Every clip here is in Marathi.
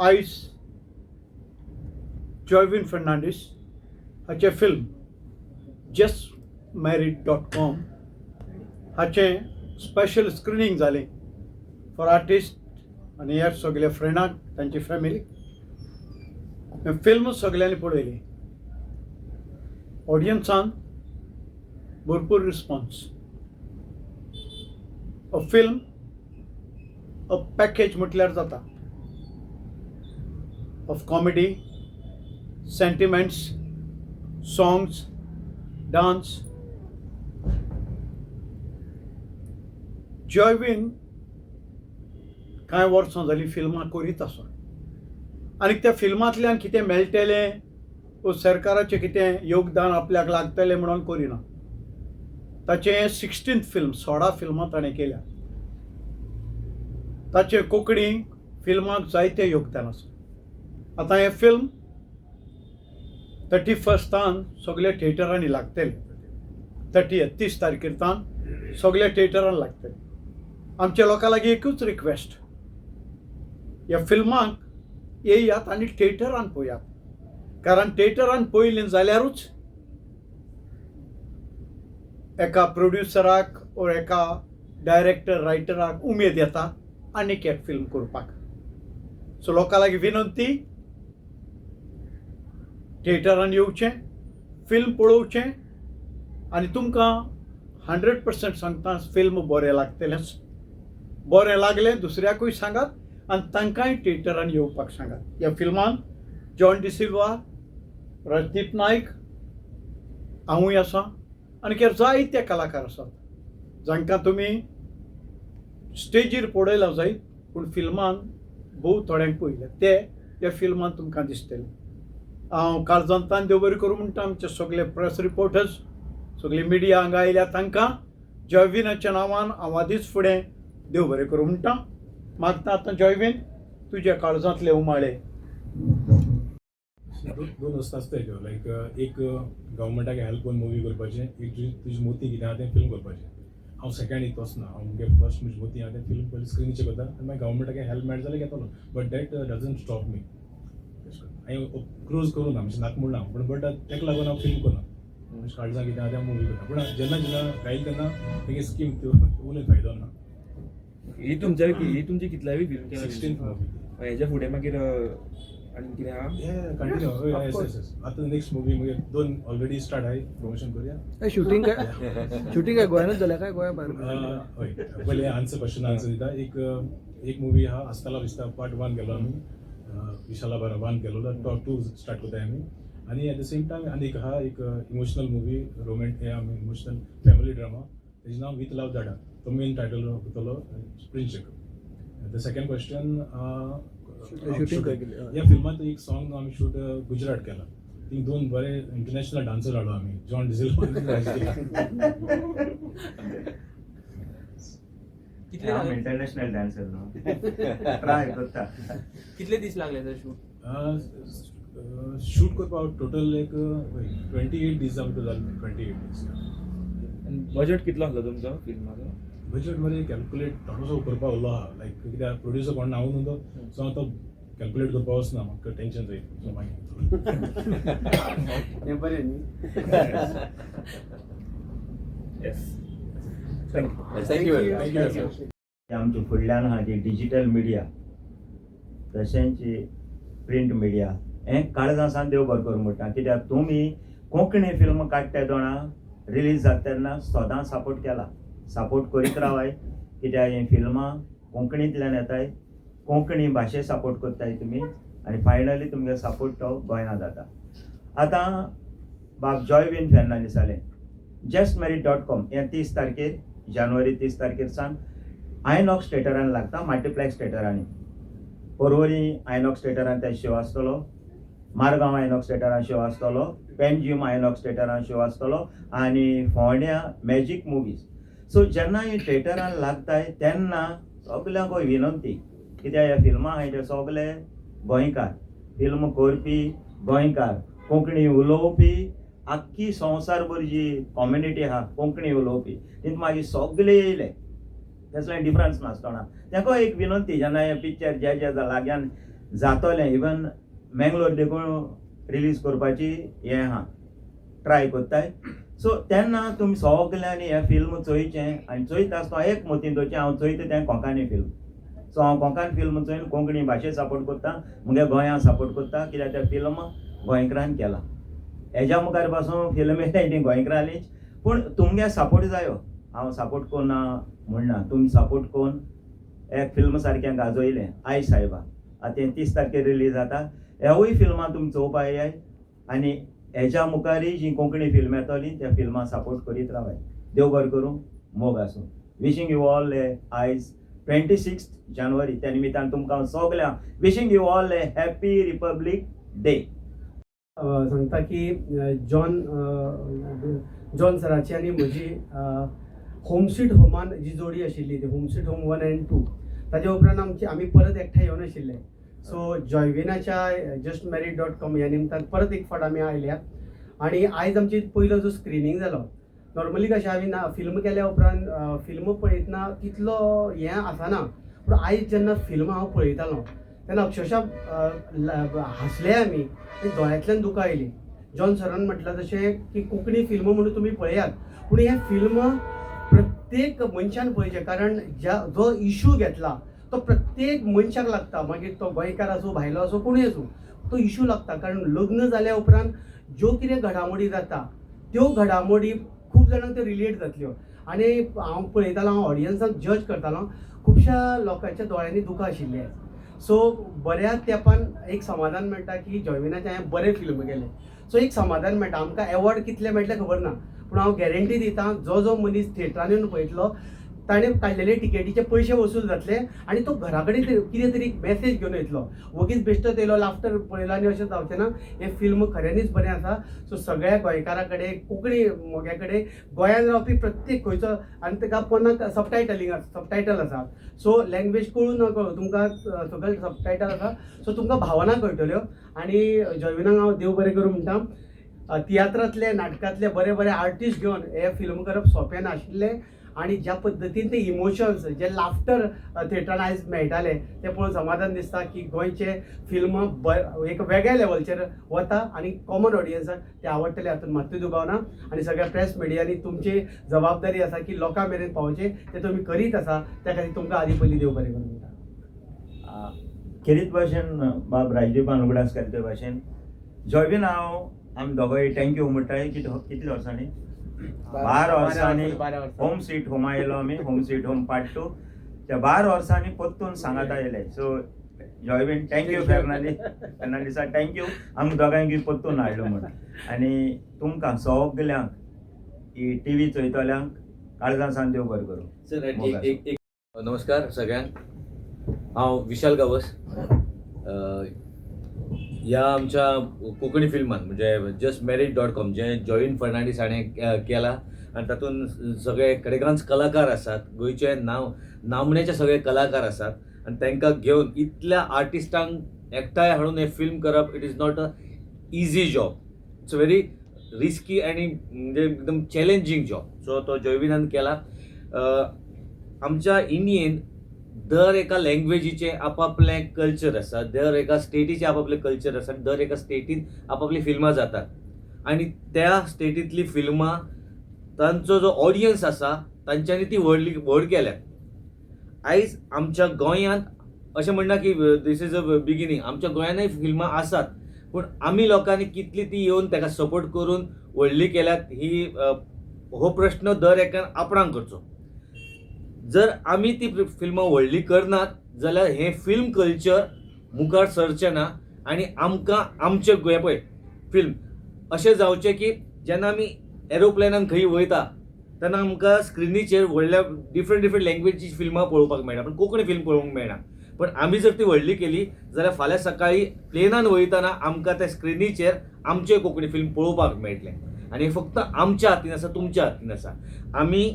आयज जॉयविन फर्नांडीस हाचे फिल्म justmarried.com हाचे स्पेशल स्क्रिनींग जालें फॉर आर्टिस्ट आनी ह्या सगळ्या फ्रेंडांक तांची फॅमिली. फिल्म सगळ्यांनी पळयली. ऑडियन्सान भरपूर response. A film a package म्हटल्यार जाता of comedy, sentiments, songs, dance. जॉयविन कांय वर्सां जालीं फिल्मां करीत आसा आनी त्या फिल्मांतल्यान कितें मेळटलें वा सरकाराचें कितें योगदान आपल्याक लागतलें म्हणून करिना. ताचें 16th फिल्म 16 फिल्मां ताणें केल्या. ताचें कोंकणी फिल्माक जायतें योगदान आसा. आतां हें फिल्म 31 सगळ्या थिएटरांनी लागतलें. 30 तारखेर सगळ्या थिएटरांनी लागतलें. आमच्या लोकां लागीं एकूच रिक्वेस्ट, ह्या फिल्माक येयात आनी थिएटरान पळयात. कारण थिएटरान पळयलें जाल्यारूच एका प्रोड्युसराक वा एका डायरेक्टर रायटराक उमेद येता आनीक एक फिल्म करपाक. सो लोकां लागीं विनंती, थिएटरान येवचें, फिल्म पळोवचें आनी तुमकां 100% सांगता फिल्म बरें लागतलेंच. बरें लागलें दुसऱ्याकूय सांगात आनी तांकांय थिएटरान येवपाक सांगात. ह्या फिल्मान जॉन डिसिल्वा, राजदीप नायक, हांवूय आसा आनी जायते कलाकार आसात जांकां तुमी स्टेजीर पळयलां जायत पूण फिल्मान भोव थोड्यांक पळयलें. ते ह्या फिल्मान तुमकां दिसतलें. हांव काळजांतल्यान देव बरें करूं म्हणटा आमचे सगळे प्रेस रिपोर्टर्स, सगळी मिडिया हांगा आयल्या तांकां जॉयविनाच्या नांवान हांव आदींच फुडें देव बरें करूं म्हणटा. मागता आतां जॉयविन तुज्या काळजांतले उमाळे. दोन वस्तू आसताय लायक एक गव्हर्मेंटाक हेल्प करून मुवी करपाचें, एक तुजी मोती कितें आहा तें फिल्म करपाचें. हांव सेकंड एक वचना. हांव मुगे फर्स्ट म्हजी मोती आहा तें फिल्म पयलीं स्क्रिनीचेर करता आनी मागीर गव्हर्मेंटाक हेल्प मेळटा जाल्यार घेतलो. But that doesn't stop me. हांवें क्लोज करूं ना म्हणजे नाका म्हणना पूण बट ताका लागून हांव फिल्म करना. म्हणजे काळजां कितें आहा तें मुवी करता. पूण जेन्ना गायले तेन्ना तेगे स्कीम उलय फायदो ना. ही तुमची कितल्यावी फिल्म 16th मुवी. हेच्या फुडें मागीर आनी कितें आहा? कंटिन्यू. आतां नेक्स्ट मुवी मागीर 2 ऑलरेडी स्टार्ट आहाय. प्रमोशन करूया. शूटिंग काय गोंयांतच जाल्या काय गोंया भायर? हय. पयलें क्वेश्चन आन्सर दिता. एक मुवी आहा आस्ताला दिसता पार्ट 1 केलो आमी. विशाला बराबान केलो. टॉप 2 स्टार्ट कोताय आमी. आनी एट द सेम टायम आनी एक आहा एक इमोशनल मुवी आमी इमोशनल फॅमिली ड्रामा. तेजें नांव विथ लव दाडा. तो मेन टायटल करतलो prince Jacob. The second question shooting खंय केली? ह्या फिल्मांत एक सॉंग आमी शूट गुजरात केला. थिंग 2 बरे इंटरनॅशनल डान्सर हाडलो आमी. John D'Silva international dancer try करता. कितले दीस लागले तर शूट करपाक टोटल एक 28 दीस आमकां जाले. 28 दीस. बजेट कितलो आसलो तुमचो फिल्माचो? बजेट मरे कॅल्कुलेट थोडोसो करपा उरलो आहा. लायक कित्याक प्रोड्युसर कोण हांव न्हू तो. सो हांव तो कॅल्कुलेट करपा वचना. म्हाका टेन्शन जाय. सो मागीर हें बरें न्ही. आमच्या फुडल्यान आहा जी डिजिटल मिडिया तशेंच प्रिंट मिडिया हें काळजां देव बरें करूं म्हणटा. कित्याक तुमी कोंकणी फिल्म काडटा दोणा रिलीज जाता तेन्ना सदां सपोर्ट केला. सपोर्ट करीत रावाय. कित्याक ही फिल्मां कोंकणींतल्यान येताय. कोंकणी भाशे सपोर्ट करताय तुमी आनी फायनली तुमगे सपोर्ट तो गोंयांत जाता. आतां बाब जॉयविन फर्नांडीस जालें. justmarried.com हें 30 तारखेर जानेवारी 30 तारखेर सावन आयनॉक्स थिएटरान लागता. मल्टीप्लेक्स थिएटरांनी पर्वरी आयनॉक्स थिएटरान ते शो आसतलो. मारगांव आयनॉक्स थिएटरान शो आसतलो. पेंजीम आयनॉक्स थिएटरान शो आसतलो आनी फोंड्या मॅजीक मुवीज. सो जेन्ना ही थिएटरान लागताय तेन्ना सगल्यांक विनंती, कित्याक ह्या फिल्मां आहाय ते सगळे गोंयकार, फिल्म करपी गोंयकार, कोंकणी उलोवपी आख्खी संवसारभर जी कॉम्युनिटी आहा कोंकणी उलोवपी तितूंत मागीर सगळे येयले. कसलें डिफरन्स नासतना ताका एक विनंती, जेन्ना हे पिक्चर जे लागीं जातोलें इवन मँगलोर देखून रिलीज करपाची हें आहा ट्राय कोत्ताय. सो तेन्ना तुमी सगल्यांनी हें फिल्म चोयचें आनी चोयता आसतना एक मतीन दवरचें हांव चोयता तें कोंकणी फिल्म. सो हांव कोंकणी फिल्म चोयन कोंकणी भाशेक सपोर्ट करता, मुगे गोंयांक सपोर्ट करता, कित्याक तें फिल्म गोंयकारान केलां. हेज्या मुखार पासून फिल्म येताय ती गोंयकारांनीच, पूण तुमगे सपोर्ट जायो. हांव सपोर्ट करना म्हणना, तुमी सपोर्ट करून एक फिल्म सारकें गाजयलें आई साहेबा. आतां तें 30 तारखेर रिलीज जाता. हेवूय फिल्मां तुमी चोवपा येयाय आनी हेज्या मुखारय जी कोंकणी फिल्म येतली त्या फिल्माक सपोर्ट करीत रावाय. देव बरें करूं, मोग आसूं. विशींग यू ऑल आयज 26 जानेवारी त्या निमित्तान तुमकां सगल्यांक wishing you all happy republic day. सांगता की जॉन सराची आनी म्हजी होम स्वीट होमान जी जोडी आशिल्ली ती होम स्वीट होम 1 and 2 ताजे उपरांत आमी परत एकठांय येवन आशिल्ले. सो जॉयविनाच्या justmarried.com ह्या निमतान परत एक फावट आमी आयल्या आनी आयज आमची पयलो जो स्क्रिनींग जालो. नॉर्मली कशें आमी फिल्म केल्या उपरांत फिल्म पळयतना तितलो हें आसना, पूण आयज जेन्ना फिल्म हांव पळयतालो तेन्ना अक्षरशा हांसले आमी आनी दोळ्यांतल्यान दुकां आयलीं. जॉन सरान म्हटलां तशें की कोंकणी फिल्म म्हणून तुमी पळयात, पूण हें फिल्म प्रत्येक मनशान पळयचें, कारण जो इशू घेतला तो प्रत्येक मनशाक लागता. मागीर तो गोंयकार आसूं, भायलो आसूं, कोणूय आसूं, तो इशू लागता. कारण लग्न जाल्या उपरांत ज्यो कितें घडामोडी जाता त्यो घडामोडी खूब जाणांक त्यो रिलेट जातल्यो. आनी हांव पळयतालो, हांव ऑडियन्साक जज करतालो, खुबश्या लोकांच्या दोळ्यांनी दुकां आशिल्लीं. सो बऱ्याच तेंपान एक समाधान मेळटा की जॉयविनाचें हांवें बरें फिल्म केलें. सो एक समाधान मेळटा. आमकां एवॉर्ड कितले मेळटले खबर ना, पूण हांव गॅरंटी दितां जो जो मनीस थिएटरान येवन पळयतलो ताणें काडलेले तिकेटीचे पयशे वसूल जातले आनी तो घरा कडेन कितें तरी मॅसेज घेवन येतलो. वगीच बेश्टो येयलो, लाफ्टर पळयलो आनी अशें जावचें ना. हें फिल्म खऱ्यांनीच बरें आसा. सो सगळ्या गोंयकारा कडेन, कोंकणी मोग्या कडेन, गोंयांत रावपी प्रत्येक खंयचो, आनी ताका पोन्नाक सबटायटल आसा. सो लँग्वेज कळूं न कळूं तुमकां सगळे सबटायटल आसा. सो तुमकां भावना कळटल्यो. आनी जॉयविनाक हांव देव बरें करूं म्हणटा. तियात्रांतले, नाटकांतले बरे बरे आर्टिस्ट घेवन हें फिल्म करप सोंपें नाशिल्लें. आनी ज्या पद्दतीन ते इमोशन्स, जे लाफ्टर थिएटरान आयज मेळटाले ते पळोवन समाधान दिसता की गोंयचे फिल्म एक वेगळ्या लेवलचेर वता आनी कॉमन ऑडियन्साक ते आवडटले, हातूंत मात्तूय दुबाव ना. आनी सगळ्या प्रेस मिडियांनी तुमची जबाबदारी आसा की लोकां मेरेन पावचे, ते तुमी करीत आसा. त्या खातीर तुमकां आदी पयलीं देव बरें करूं म्हणटा. खेरीत भाशेन बाब राजदीप अनुगडासकर भाशेन जॉयबीन हांव आमी दोगांय थँक्यू म्हणटाय. कितले वर्सांनी 12 वर्सांनी होम स्वीट होम आयलो आमी, होम स्वीट होम पार्ट 2. त्या 12 वर्सांनी परतून सांगात आयले. सो जॉयबीन थँक्यू फेर्नांडिसा, थँक्यू आमकां दोगांयक परतून हाडलो म्हणून. आनी तुमकां सगल्यांक ही टीव्ही चोयतल्यांक काळजां सावन देव बरें करूं. सर नमस्कार सगळ्यांक. हांव विशाल गावस. ह्या आमच्या कोंकणी फिल्मान म्हणजे justmarried.com जे जॉयविन फर्नांडीस हाणें केला आनी तातूंत सगळे कडेकांच कलाकार आसात, गोंयचे नामनेचे सगळे कलाकार आसात आनी तांकां घेवन इतल्या आर्टिस्टांक एकठांय हाडून हें फिल्म करप, it is not a easy job. It's a very risky आनी म्हणजे एकदम चॅलेंजींग जॉब. सो तो जॉयविनान केला. आमच्या इंडियेन दर एका लँग्वेजीचे आपापलें कल्चर आसा, दर एका स्टेटीचे आपापले कल्चर आसा, दर एका स्टेटीन आपापली फिल्मां जातात आनी त्या स्टेटींतली फिल्मां तांचो जो ऑडियन्स आसा तांच्यांनी ती व्हड केल्यात. आयज आमच्या गोंयांत अशें म्हणना की दीस इज अ बिगिनींग. आमच्या गोंयांतय फिल्मां आसात, पूण आमी लोकांनी कितली ती येवन ताका सपोर्ट करून व्हडली केल्यात ही हो प्रश्न दर एकान आपणाक करचो. जर आमी ती फिल्मां व्हडली करनात जाल्यार हें फिल्म कल्चर मुखार सरचें ना आनी आमकां आमचें गोंय पळय फिल्म अशें जावचें की जेन्ना आमी एरोप्लेनान खंय वयता तेन्ना आमकां स्क्रिनीचेर व्हडल्या डिफरंट लँग्वेजीची फिल्मां पळोवपाक मेळटा, पूण कोंकणी फिल्म पळोवंक मेळना. पण आमी जर ती व्हडली केली जाल्यार फाल्यां सकाळीं प्लेनान वयताना आमकां त्या स्क्रिनीचेर आमचें कोंकणी फिल्म पळोवपाक मेळटलें. आनी हें फक्त आमच्या हातीन आसा, तुमच्या हातीन आसा. आमी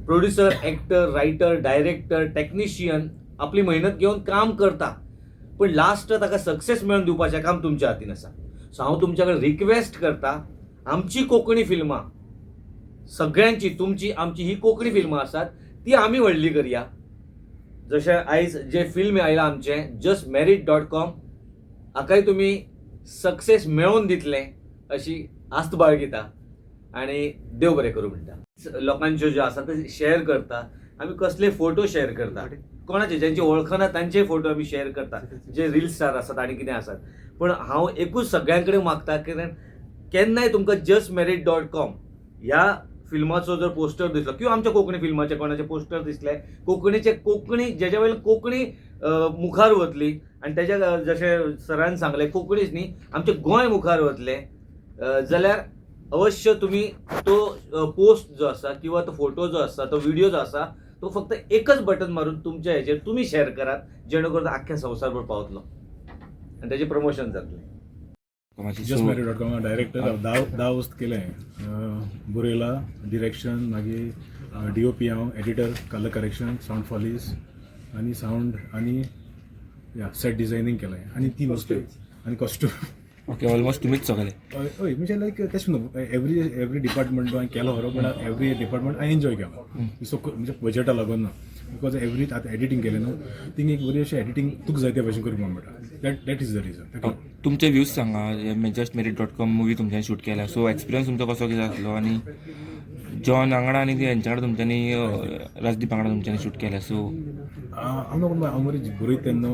producer, actor, writer, director, technician आपली मेहनत घेवन काम करता, पण लास्ट ताका सक्सेस मेळोवन दिवपाचें काम तुमच्या हातीन आसा. सो हांव तुमच्या कडेन रिक्वेस्ट करता, आमची कोंकणी फिल्मां सगळ्यांची, तुमची आमची ही कोंकणी फिल्मां आसात ती आमी व्हडली करया. जशें आयज जे फिल्म आयलां आमचें justmarried.com हाकाय तुमी सक्सेस मेळोवन दितले अशी आस्त बाळगिता आणि देव बरें करूं म्हणटा. लोकांच्यो ज्यो आसा ते शेअर करता आमी, कसले फोटो शेअर करता, कोणाचे ज्यांची वळखना तांचे फोटो आमी शेअर करता, जे रील स्टार आसात आनी कितें आसात. पण हांव एकूच सगळ्यां कडेन मागता, कारण केन्नाय तुमकां justmarried.com ह्या फिल्माचो जर पोस्टर दिसलो किंवा आमच्या कोंकणी फिल्माचे कोणाचे पोस्टर दिसले, कोंकणी जेच्या वयल्यान कोंकणी मुखार वतली आनी तेच्या जशें सरान सांगलें कोंकणीच न्ही आमचें गोंय मुखार वतलें, जाल्यार अवश्य तुम्ही तो पोस्ट जो आसा किंवा तो फोटो जो आसा, तो व्हिडिओ जो आसा, तो फक्त एकच बटन मारून तुमच्या हेचेर तुम्ही शेअर करात, जेणे करून आख्ख्या संवसारभर पावतलो आणि त्याचे प्रमोशन जातलें. justmarried.com डायरेक्टर धा वस्त केलें, बरयला, डिरेक्शन, मागीर DOP हांव, एडिटर, कलर करेक्शन, सावंड फॉलीस आनी सावंड आनी सेट डिझायनींग केलें आनी 3 वस्तू आनी कॉस्ट्यूम. ओके, ऑलमोस्ट तुम्हीच सगळे. हय, म्हणजे लायक तशें न्हू, एवरी डिपार्टमेंट हांवें केलो खरो, पण एवरी डिपार्टमेंट हांवें एन्जॉय केलो. सो म्हणजे बजेटा लागून ना, बिकॉज एवरी आतां एडिटींग केलें न्हू, थिंग एक बरी अशें एडिटींग तुका जाय त्या भशेन करपाक मेळटा. That is the region. तुमचे व्ह्यूज सांगा. justmarried.com मूवी तुमच्यानी शूट केला, सो एक्सपिरियन्स तुमचो कसो कितें आसलो आनी जॉन वांगडा आनी हेंच्या वांगडा तुमच्यांनी राजदीप वांगडा तुमच्यांनी शूट केला, सो हांव मरे बरयत तेन्ना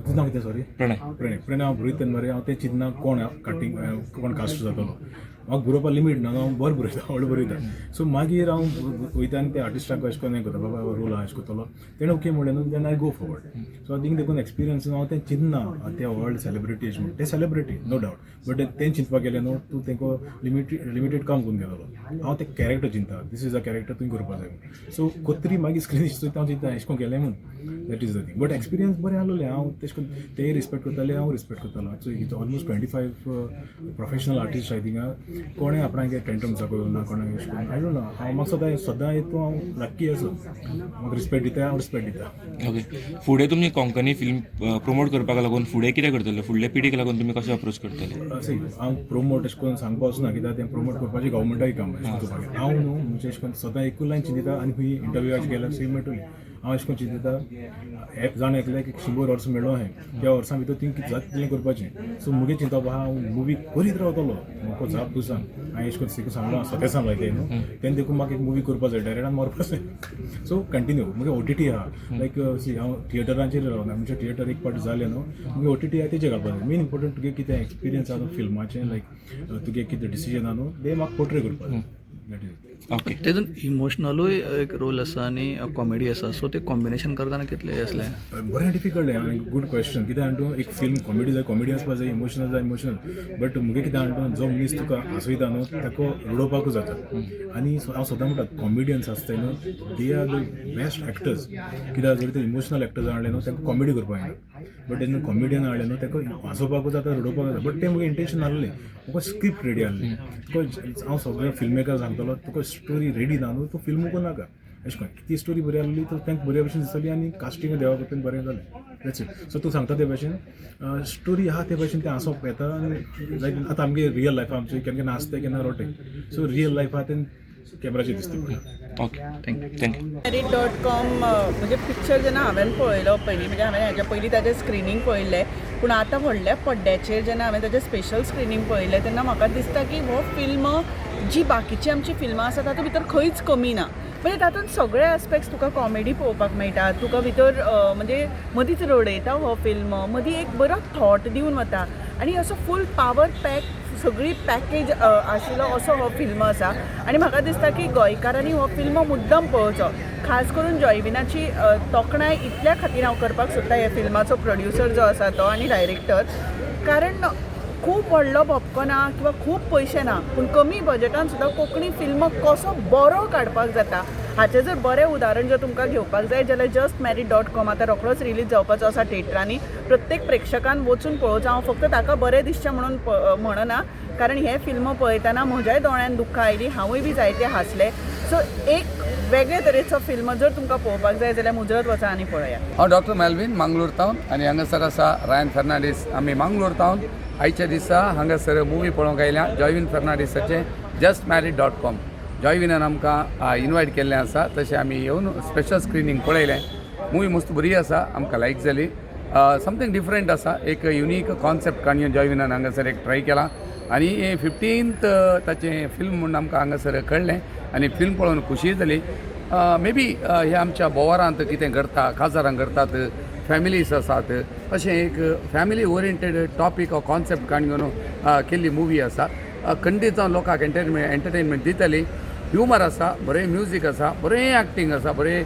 तुजें नांव कितें सॉरी? प्रणय. हांव बरयत तेन्ना मरे हांव तें चिंतना कोण कटींग कोण कास्ट जातलो. म्हाका बरोवपा लिमीट ना, हांव बरें बरयता, व्हडलो बरयता. सो मागीर हांव वयता आनी त्या आर्टिस्टाक अशें करून हें करता, बाबा रोल हांव अशें करतलो, तेणें ओके म्हणलें न्हू, then I go forward. So thing देखून एक्सपिरियन्स हांव तें चिंतना त्या वर्ल्ड सेलिब्रिटी अशें म्हणटा, ते सेलिब्रिटी नो डावट, बट तें चिंतपाक गेलें न्हू, तूं तेंको लिमिटेड काम करून गेलो. हांव तें कॅरेक्टर चिंता, दीस इज अ कॅरेक्टर तुवें करपा जाय म्हणून. सो कोत्री मागीर स्क्रीन चोयता हांव चिंता अशें करून गेलें म्हणून, that is the thing. But experience बरें आसलोलें, हांव तशें करून तेय रिस्पेक्ट करताले, हांव रिस्पेक्ट करतालो. So it almost 25 professional artist I थिंगा, कोणें आपणाक टेंटम जागो ना, कोणाक अशें करून आय डोंट नो. हांव म्हाका सदां येतो, हांव लक्की आसा, म्हाका रिस्पेक्ट दिता, हांव रिस्पेक्ट दिता. ओके, फुडें तुमी कोंकणी फिल्म प्रमोट करपाक लागून फुडें कितें करतले? फुडल्या पिढीक लागून तुमी कशें अप्रोच करतले? हांव प्रमोट अशें करून सांगपा वचना, कित्याक तें प्रमोट करपाचें गव्हर्मेंटाचें काम करपाचें. हांव न्हू म्हणजे अशें करून सदां एकूच लायन चिंतिता आनी खंय इंटरव्यूआक गेल्यार सेम मेळटली. हांव अशें करून चिंतिता, एक जाण एकल्याक 100 वर्सां मेळ्ळो हांवें, त्या वर्सां भितर तिणें कितें जाता तितलें करपाचें. सो मुगे चिंतप आहा, हांव मुवी करीत रावतलो, म्हाका जाप तूं सांग. हांवें अशें करून सिकू सांगलो, स्वता सांगलें तें न्हू, तेन्ना देखून म्हाका एक मुवी करपा जाय, डायरेक्टान मरपा जाय. सो कंटिन्यू मुगे OTT आहा, लायक सी हांव थिएटरांचेर रावना, म्हणजे थिएटर एक पार्ट जालें न्हू, मुगे OTT आहा तेजेर घालपा जाय. मेन इम्पॉर्टंट तुगे कितें एक्सपिरियन्स आहा न्हू फिल्माचें, लायक तुगे कितें डिसिजन आहा न्हू, तें म्हाका पोर्ट्रे करपा जाय. That is. ओके, तेतून इमोशनलूय एक रोल आसा आनी कॉमेडी आसा, सो ते कॉम्बिनेशन करतना कितलें आसलें? बरें डिफिकल्ट आहे, गूड क्वेश्चन. कितें म्हणटा, एक फिल्म कॉमेडी जाय, कॉमेडी आसपा जाय, इमोशनल जाय, इमोशनल. बट मुगे कितें म्हणटा, जो मनीस तुका हांसयता न्हू, ताका रडोवपाकूच जाता. आनी हांव सदां म्हणटा, कॉमेडियन्स आसताय न्हू, they are the best actors. कित्याक जर ते इमोशनल एक्टर्स हाडले न्हू, ताका कॉमेडी करपाक येना. बट जेन्ना कॉमेडियन हाडले न्हू, ताका हांसोवपाकूच जाता, रडोवपाक जाता. बट तें मुगे इंटेंशन आसलें, तुका स्क्रिप्ट रेडी आसली. तुका हांव सगळ्या फिल्ममेकर सांगतलो, तुका स्टोरी रेडी ना न्हू, तूं फिल्म नाका. अशें करून ती स्टोरी बरी आसली तर तांकां बऱ्या भशेन दिसतली आनी कास्टिंग देवा बद्दल बरें जालें. That's it. सो तूं सांगता ते भशेन स्टोरी आहा ते भशेन तें हांसोवप येता. आनी लायक आतां आमगे रियल लायफा आमचें केन्ना केन्ना हांसता केन्ना रोटे. सो रियल लायफा तें कॅमेराचेर दिसता पडटा. Okay, thank you. married.com म्हणजे पिक्चर जेन्ना हांवें पळयलो पयलीं, म्हणजे हांवें हेच्या पयलीं ताजें स्क्रिनींग पळयल्लें, पूण आतां व्हडल्या पड्ड्याचेर जेन्ना हांवें ताजें स्पेशल स्क्रिनींग पळयलें तेन्ना म्हाका दिसता की हो फिल्म जी बाकीची आमची फिल्मां आसा तातूंत भितर खंयच कमी ना. म्हणजे तातूंत सगळे एस्पेक्ट्स तुका कॉमेडी पळोवपाक मेळटा, तुका भितर म्हणजे मदींच रडयता हो फिल्म, मदीं एक बरो थॉट दिवन वता आनी असो फूल पावर पॅक सगळी पॅकेज आशिल्लो असो हो फिल्म आसा. आनी म्हाका दिसता की गोंयकारांनी हो फिल्म मुद्दम पळोवचो. खास करून जॉयविनाची तोखणाय इतल्या खातीर हांव करपाक सोदता ह्या फिल्माचो प्रोड्युसर जो आसा तो आनी डायरेक्टर, कारण खूब व्हडलो भपको ना किंवा खूब पयशे ना, पूण कमी बजेटान सुद्दां कोंकणी फिल्म कसो बरो काडपाक जाता हाचें जर बरें उदाहरण जर तुमकां घेवपाक जाय जाल्यार justmarried.com आतां रोखडोच रिलीज जावपाचो आसा थिएटरांनी. प्रत्येक प्रेक्षकान वचून पळोवचो. हांव फक्त ताका बरें दिसचें म्हणून म्हणना, कारण हे फिल्म पळयतना म्हज्याय दोळ्यान दुख्खां आयलीं, हांवूय बी जायते हांसलें. सो एक वेगळे तरेचो फिल्म जर तुमकां पळोवपाक जाय जाल्यार मुजरत वचा आनी पळया. हांव डॉक्टर मेल्वीन, मंगळूर टावन, आनी हांगासर आसा रायन फर्नांडीस. आमी मंगळूर टावन आयच्या दिसा हांगासर मुवी पळोवंक आयल्या जॉयविन फर्नांडीसाचें justmarried.com. जॉयविनान आमकां इनवायट केल्लें आसा, तशें आमी येवन स्पेशल स्क्रिनींग पळयलें. मुवी मस्त बरी आसा, आमकां लायक जाली. समथींग डिफरंट आसा, एक युनीक कॉन्सेप्ट काणयो जॉयविनान हांगासर एक ट्राय केला आनी 15th ताचें फिल्म म्हणून आमकां हांगासर कळ्ळें आनी फिल्म पळोवन खुशी जाली. मे बी हे आमच्या बोवारांत कितें घडटा, काजारांत घडटात, फॅमिलीज आसात, अशें एक family oriented topic or concept काणून केल्ली मुवी आसा. खंडीत जावन लोकांक एंटरटेनमेंट दितली. ह्युमर आसा, बरें म्युजीक आसा, बरें एक्टींग आसा, बरें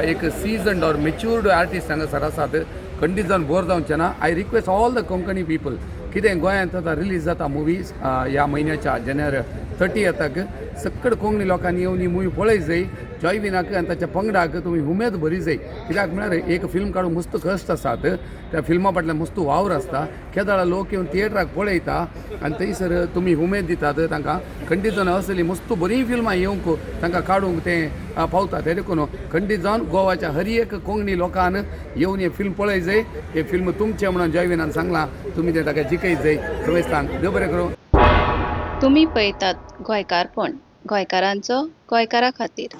एक सीझन्ड ऑर मेच्युर्ड आर्टिस्ट हांगासर आसात. खंडीत जावन बोर जावचें ना. I request all the Konkani people, कितें गोंयांत आतां रिलीज जाता मुवीज ह्या म्हयन्याच्या जानेवारी 30th सक्कड कोंकणी लोकांनी येवन ही मुवी पळय जाय. जॉयविनाक आनी ताच्या पंगडाक तुमी उमेद भरी जाय. कित्याक म्हळ्यार एक फिल्म काडूंक मस्त कश्ट आसात. त्या फिल्मा फाटल्यान मस्त वावर आसता. केदाळा लोक येवन थिएटराक पळयता आनी थंयसर तुमी उमेद दितात तांकां. खंडीत जावन असली मस्त बरीं फिल्मां येवंक तांकां काडूंक तें पावता. ते देखून खंडीत जावन गोवाच्या हर एक कोंकणी लोकान येवन हें फिल्म पळय जाय. हें फिल्म तुमचें म्हणून जॉयविनान सांगलां. तुमी तें ताका जिखयत जाय. समेस्तांक देव बरें करूं. तुम्ही पळयतात गोंयकारपण, गोंयकारांचो गोंयकारा खातीर.